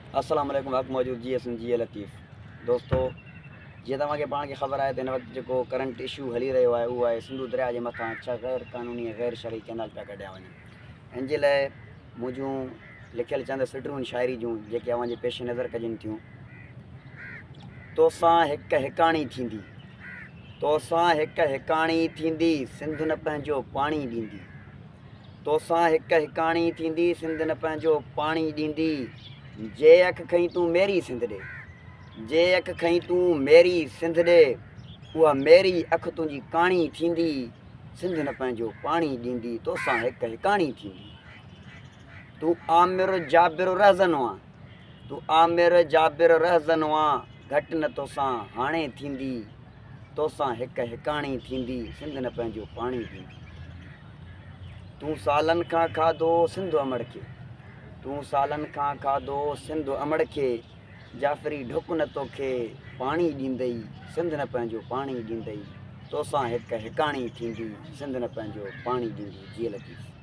अस्सलाम वालेकुम। वक्त मौजूद जी एस जी लतीफ़ दोस्तों, जीअं तव्हांखे पाण खे ख़बर आहे त हिन वक़्तु जेको करंट इशू हली रहियो आहे उहो आहे सिंधु दरिया जे मथां छह गैर क़ानूनी गैर शरई कैनाल पिया कढिया वञनि। हिन जे लाइ मुंहिंजूं लिखियल चंद सिटरूं शाइरी जूं जेके अव्हांजे पेश नज़र कजनि थियूं। तोसां हिकु हिकाणी थींदी, तोसां हिकु हिकाणी थींदी, सिंध न पंहिंजो पाणी ॾींदी। तोसां हिकु हिकाणी थींदी, सिंध न पंहिंजो पाणी ॾींदी। जे अख खईं तूं मेरी सिंध ॾे, जे अख खईं तूं मेरी सिंध ॾे, उहा मेरी अख तुंहिंजी काणी थींदी, सिंध न पंहिंजो पाणी ॾींदी। तोसां हिकु हिकाणी थींदी। तूं आमिर जाबिर रहज़नो आहे, तूं आमिर जाबिर रहज़नो आहे, घटि न तोसां हाणे थींदी। तोसां हिकु हिकाणी थींदी, सिंध न पंहिंजो पाणी ॾींदी। तूं सालनि खां खाधो सिंध अमड़ खे, तूं सालनि खां खाधो सिंध अमड़ खे, जाफ़री ढुक न तोखे पाणी ॾींदई, सिंध न पंहिंजो पाणी ॾींदई। तोसां हिकु हिकाणी थींदी, सिंध न पंहिंजो पाणी ॾींदी। जी लतीफ़।